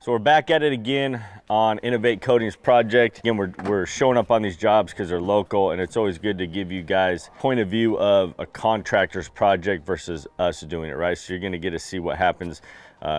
So we're back at it again on Innovate Coatings project. Again, we're showing up on these jobs because they're local, and it's always good to give you guys point of view of a contractor's project versus us doing it, right? So you're gonna get to see what happens,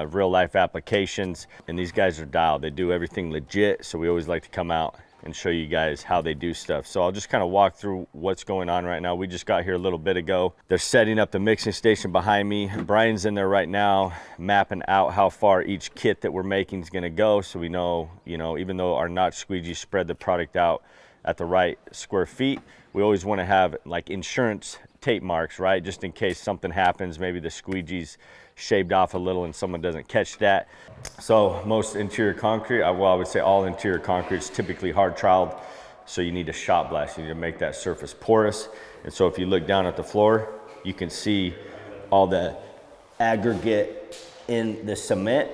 real life applications, and these guys are dialed. They do everything legit, so we always like to come out and show you guys how they do stuff. So I'll just kind of walk through what's going on right now. We just got here a little bit ago. They're setting up the mixing station behind me. Brian's in there right now, mapping out how far each kit that we're making is gonna go. So we know, even though our notch squeegees spread the product out at the right square feet, we always wanna have like insurance tape marks, right? Just in case something happens, maybe the squeegee's shaved off a little and someone doesn't catch that. So most interior concrete, I would say all interior concrete is typically hard troweled. So you need a shot blast, you need to make that surface porous. And so if you look down at the floor, you can see all the aggregate in the cement,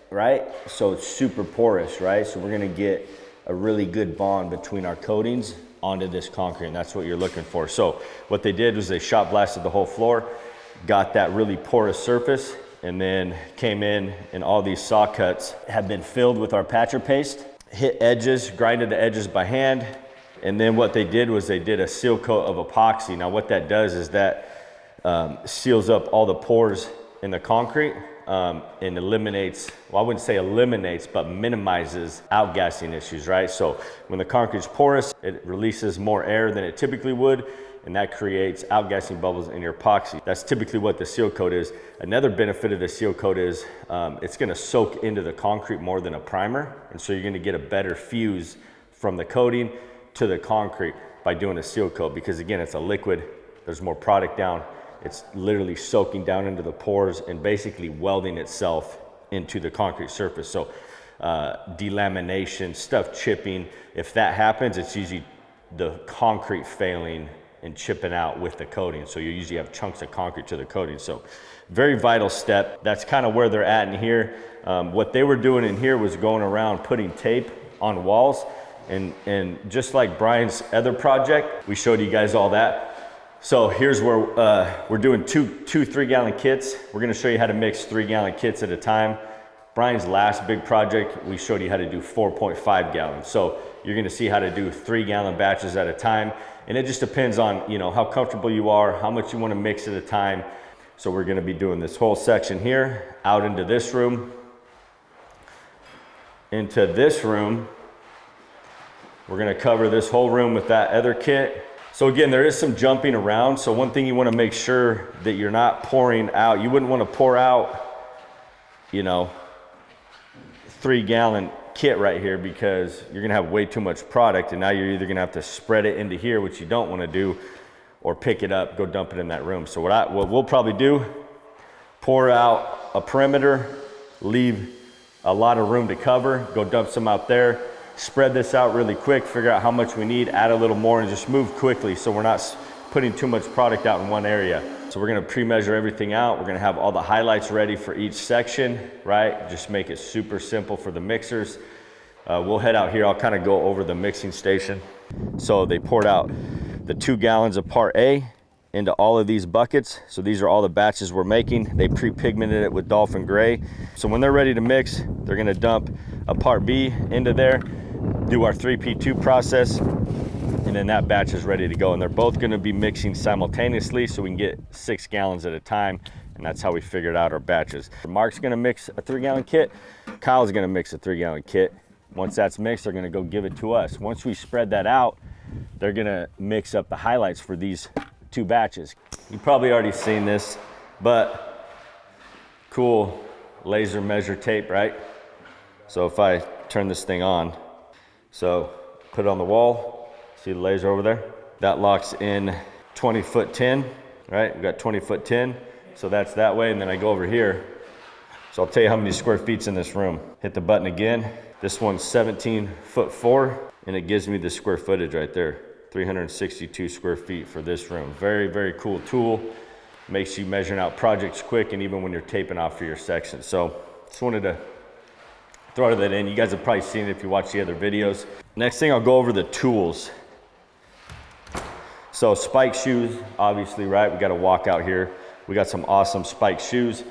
right? So it's super porous, right? So we're gonna get a really good bond between our coatings onto this concrete, and that's what you're looking for. So what they did was they shot blasted the whole floor, got that really porous surface, and then came in, and all these saw cuts have been filled with our patcher paste, hit edges, grinded the edges by hand, and then what they did was they did a seal coat of epoxy. Now what that does is that seals up all the pores in the concrete and eliminates, well, I wouldn't say eliminates, but minimizes outgassing issues, right? So when the concrete's porous, it releases more air than it typically would, and that creates outgassing bubbles in your epoxy. That's typically what the seal coat is. Another benefit of the seal coat is it's gonna soak into the concrete more than a primer, and so you're gonna get a better fuse from the coating to the concrete by doing a seal coat, because again, it's a liquid, there's more product down, it's literally soaking down into the pores and basically welding itself into the concrete surface. So delamination, stuff chipping, if that happens, it's usually the concrete failing and chipping out with the coating. So you usually have chunks of concrete to the coating. So very vital step. That's kind of where they're at in here. What they were doing in here was going around putting tape on walls. And just like Brian's other project, we showed you guys all that. So here's where we're doing two 3-gallon kits. We're gonna show you how to mix 3-gallon kits at a time. Brian's last big project, we showed you how to do 4.5 gallons. So you're gonna see how to do 3-gallon batches at a time. And it just depends on how comfortable you are, how much you wanna mix at a time. So we're gonna be doing this whole section here, out into this room, into this room. We're gonna cover this whole room with that other kit. So again, there is some jumping around. So one thing you wanna make sure that you're not pouring out, you wouldn't wanna pour out, 3-gallon kit right here, because you're gonna have way too much product, and now you're either gonna have to spread it into here, which you don't wanna do, or pick it up, go dump it in that room. So what we'll probably do, pour out a perimeter, leave a lot of room to cover, go dump some out there, spread this out really quick, figure out how much we need, add a little more, and just move quickly so we're not putting too much product out in one area. So we're gonna pre-measure everything out. We're gonna have all the highlights ready for each section, right? Just make it super simple for the mixers. We'll head out here. I'll kind of go over the mixing station. So they poured out the 2 gallons of part A into all of these buckets. So these are all the batches we're making. They pre-pigmented it with dolphin gray. So when they're ready to mix, they're gonna dump a part B into there, do our 3P2 process, and then that batch is ready to go. And they're both gonna be mixing simultaneously so we can get 6 gallons at a time. And that's how we figured out our batches. Mark's gonna mix a 3-gallon kit. Kyle's gonna mix a 3-gallon kit. Once that's mixed, they're gonna go give it to us. Once we spread that out, they're gonna mix up the highlights for these 2 batches. You've probably already seen this, but cool laser measure tape, right? So if I turn this thing on, so put it on the wall, see the laser over there? That locks in 20-foot tin, right? We've got 20-foot tin, so that's that way, and then I go over here. So I'll tell you how many square feet's in this room. Hit the button again. This one's 17'4", and it gives me the square footage right there. 362 square feet for this room. Very, very cool tool. Makes you measuring out projects quick, and even when you're taping off for your section. So just wanted to throw that in. You guys have probably seen it if you watch the other videos. Next thing, I'll go over the tools. So spike shoes, obviously, right? We got to walk out here. We got some awesome spike shoes.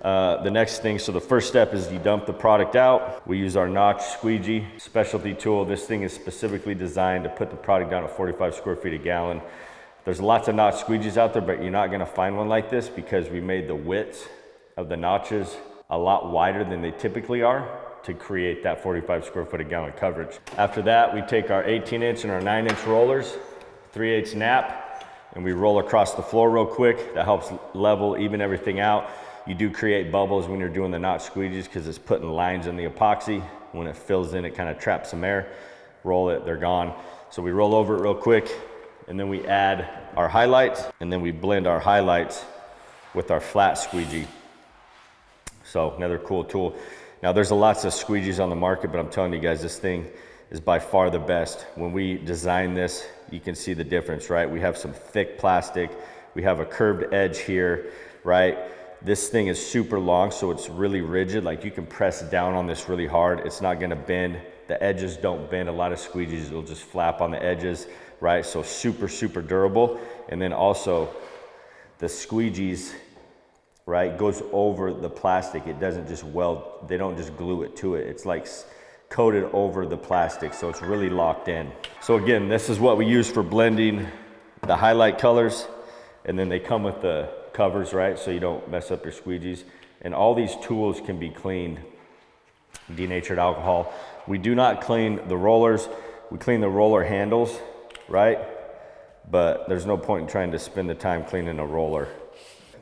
The next thing, so the first step is you dump the product out. We use our notch squeegee specialty tool. This thing is specifically designed to put the product down at 45 square feet a gallon. There's lots of notch squeegees out there, but you're not gonna find one like this because we made the widths of the notches a lot wider than they typically are to create that 45 square foot a gallon coverage. After that, we take our 18-inch and our 9-inch rollers, 3/8 nap, and we roll across the floor real quick. That helps level, even everything out. You do create bubbles when you're doing the notch squeegees because it's putting lines in the epoxy. When it fills in, it kind of traps some air. Roll it, they're gone. So we roll over it real quick, and then we add our highlights, and then we blend our highlights with our flat squeegee. So another cool tool. Now there's lots of squeegees on the market, but I'm telling you guys, this thing is by far the best. When we design this, you can see the difference, right? We have some thick plastic. We have a curved edge here, right? This thing is super long, so it's really rigid. Like you can press down on this really hard. It's not gonna bend. The edges don't bend. A lot of squeegees will just flap on the edges, right? So super, super durable. And then also the squeegees, right, goes over the plastic. It doesn't just weld, they don't just glue it to it. It's like coated over the plastic, so it's really locked in. So again, this is what we use for blending the highlight colors, and then they come with the covers, right, so you don't mess up your squeegees. And all these tools can be cleaned, denatured alcohol. We do not clean the rollers. We clean the roller handles, right? But there's no point in trying to spend the time cleaning a roller.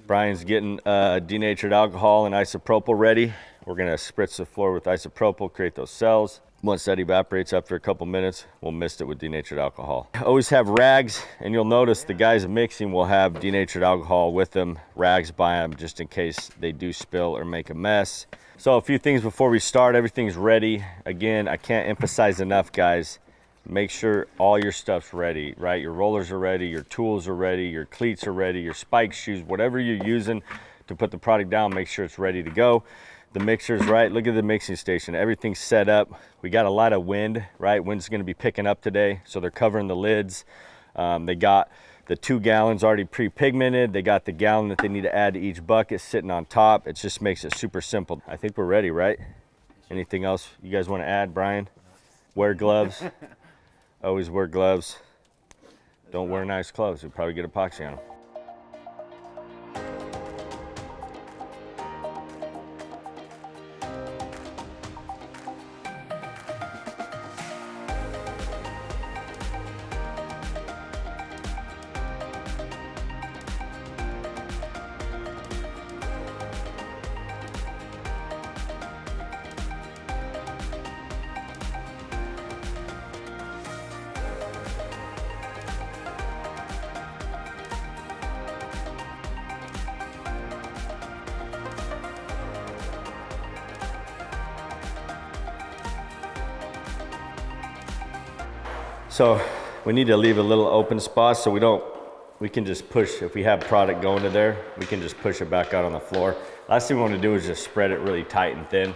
Brian's getting denatured alcohol and isopropyl ready. We're gonna spritz the floor with isopropyl, create those cells. Once that evaporates after a couple minutes, we'll mist it with denatured alcohol. Always have rags, and you'll notice the guys mixing will have denatured alcohol with them, rags by them, just in case they do spill or make a mess. So a few things before we start. Everything's ready. Again, I can't emphasize enough, guys. Make sure all your stuff's ready, right? Your rollers are ready, your tools are ready, your cleats are ready, your spike shoes, whatever you're using to put the product down, make sure it's ready to go. The mixer's right. Look at the mixing station. Everything's set up. We got a lot of wind, right? Wind's going to be picking up today, so they're covering the lids. They got the 2 gallons already pre-pigmented. They got the gallon that they need to add to each bucket sitting on top. It just makes it super simple. I think we're ready, right? Anything else you guys want to add, Brian? Wear gloves. Always wear gloves. Don't wear nice clothes. You'll probably get epoxy on them. So we need to leave a little open spot so we can just push, if we have product going to there, we can just push it back out on the floor. Last thing we want to do is just spread it really tight and thin.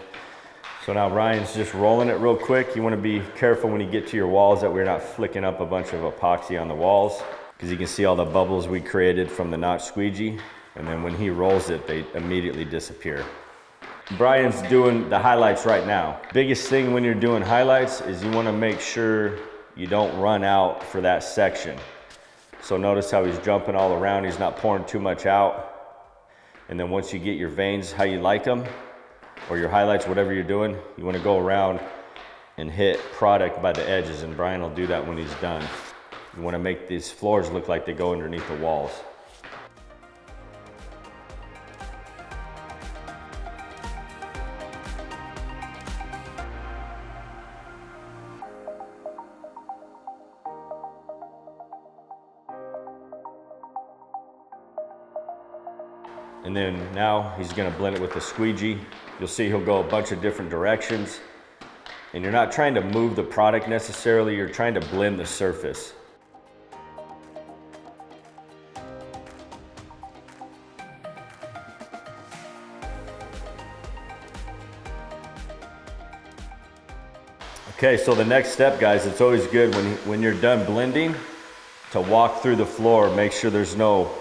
So now Ryan's just rolling it real quick. You want to be careful when you get to your walls that we're not flicking up a bunch of epoxy on the walls, because you can see all the bubbles we created from the notch squeegee. And then when he rolls it, they immediately disappear. Brian's doing the highlights right now. Biggest thing when you're doing highlights is you want to make sure you don't run out for that section. So notice how he's jumping all around. He's not pouring too much out. And then once you get your veins how you like them, or your highlights, whatever you're doing, you want to go around and hit product by the edges, and Brian will do that when he's done. You want to make these floors look like they go underneath the walls. And then now he's gonna blend it with the squeegee. You'll see he'll go a bunch of different directions. And you're not trying to move the product necessarily, you're trying to blend the surface. Okay, so the next step, guys, it's always good when you're done blending to walk through the floor, make sure there's no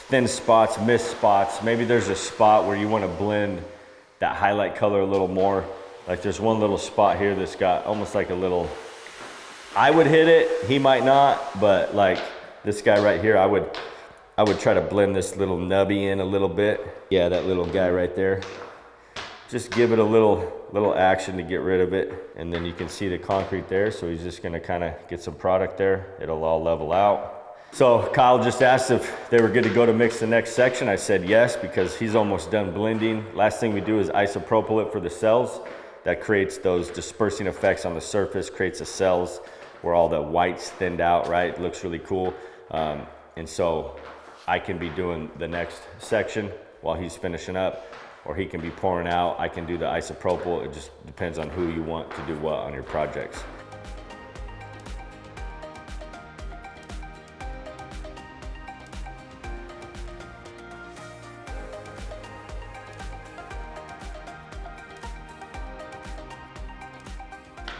thin spots, missed spots. Maybe there's a spot where you want to blend that highlight color a little more. Like there's one little spot here that's got almost like a little, I would hit it, he might not, but like this guy right here, I would try to blend this little nubby in a little bit. Yeah, that little guy right there. Just give it a little action to get rid of it. And then you can see the concrete there. So he's just gonna kind of get some product there. It'll all level out. So Kyle just asked if they were good to go to mix the next section. I said yes, because he's almost done blending. Last thing we do is isopropyl it for the cells. That creates those dispersing effects on the surface, creates the cells where all the white's thinned out, right? It looks really cool. And so I can be doing the next section while he's finishing up, or he can be pouring out. I can do the isopropyl. It just depends on who you want to do what on your projects.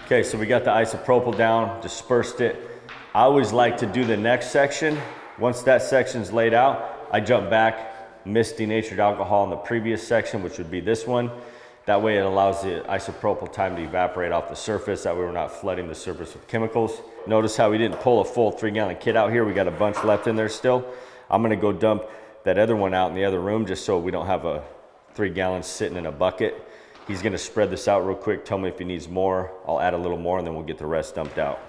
Okay, so we got the isopropyl down, dispersed it. I always like to do the next section. Once that section's laid out, I jump back, mist denatured alcohol in the previous section, which would be this one. That way it allows the isopropyl time to evaporate off the surface. That way we're not flooding the surface with chemicals. Notice how we didn't pull a full 3-gallon kit out here. We got a bunch left in there still. I'm gonna go dump that other one out in the other room just so we don't have a 3 gallons sitting in a bucket. He's gonna spread this out real quick, tell me if he needs more. I'll add a little more and then we'll get the rest dumped out.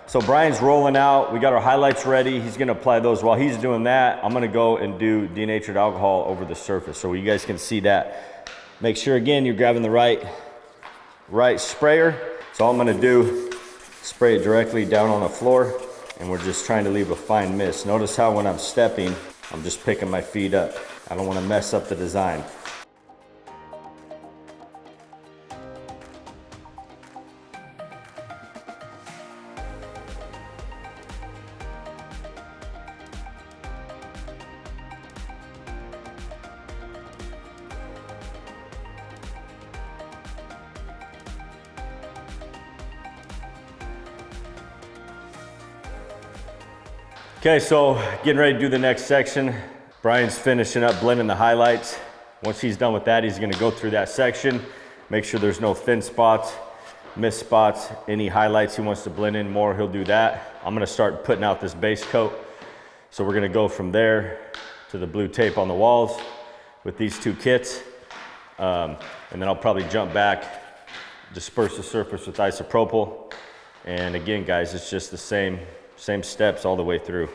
So Brian's rolling out. We got our highlights ready. He's gonna apply those. While he's doing that, I'm gonna go and do denatured alcohol over the surface so you guys can see that. Make sure again you're grabbing the right sprayer. So all I'm gonna do, spray it directly down on the floor, and we're just trying to leave a fine mist. Notice how when I'm stepping, I'm just picking my feet up. I don't wanna mess up the design. Okay, so getting ready to do the next section. Brian's finishing up blending the highlights. Once he's done with that, he's gonna go through that section, make sure there's no thin spots, missed spots, any highlights he wants to blend in more, he'll do that. I'm gonna start putting out this base coat. So we're gonna go from there to the blue tape on the walls with these two kits. And then I'll probably jump back, disperse the surface with isopropyl. And again, guys, it's just the same steps all the way through.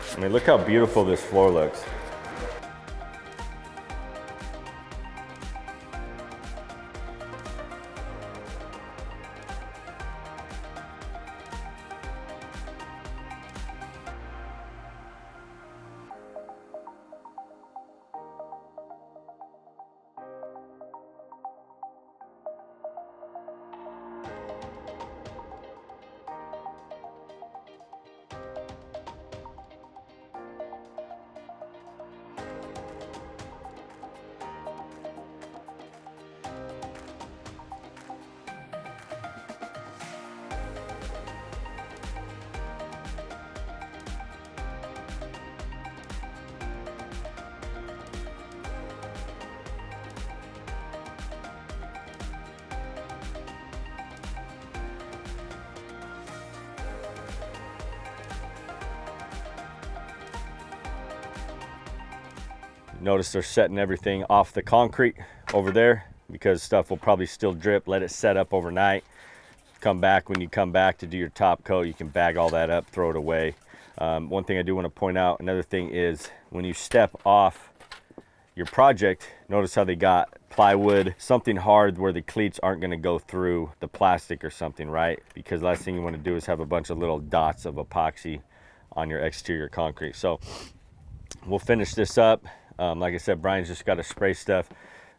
I mean, look how beautiful this floor looks. Notice they're setting everything off the concrete over there because stuff will probably still drip. Let it set up overnight. Come back, when you come back to do your top coat, you can bag all that up, throw it away. One thing I do want to point out, another thing is when you step off your project, notice how they got plywood, something hard where the cleats aren't going to go through the plastic or something, right? Because last thing you want to do is have a bunch of little dots of epoxy on your exterior concrete. So we'll finish this up. Like I said, Brian's just got to spray stuff.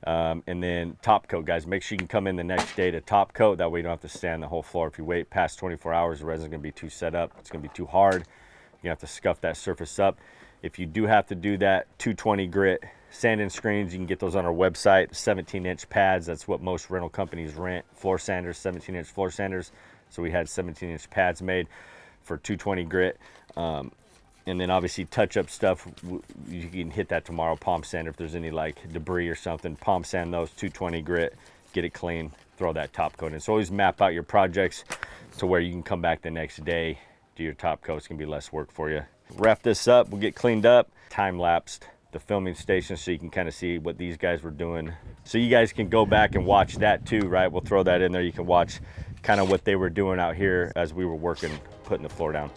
And then top coat, guys. Make sure you can come in the next day to top coat. That way you don't have to sand the whole floor. If you wait past 24 hours, the resin's going to be too set up. It's going to be too hard. You have to scuff that surface up. If you do have to do that 220 grit sand and screens, you can get those on our website. 17-inch pads. That's what most rental companies rent. Floor sanders, 17-inch floor sanders. So we had 17-inch pads made for 220 grit. And then obviously touch-up stuff, you can hit that tomorrow. Palm sand, if there's any like debris or something, palm sand those, 220 grit, get it clean, throw that top coat in. So always map out your projects to where you can come back the next day, do your top coat. It's gonna be less work for you. Wrap this up, we'll get cleaned up, time-lapsed the filming station so you can kind of see what these guys were doing. So you guys can go back and watch that too, right? We'll throw that in there. You can watch kind of what they were doing out here as we were working, putting the floor down.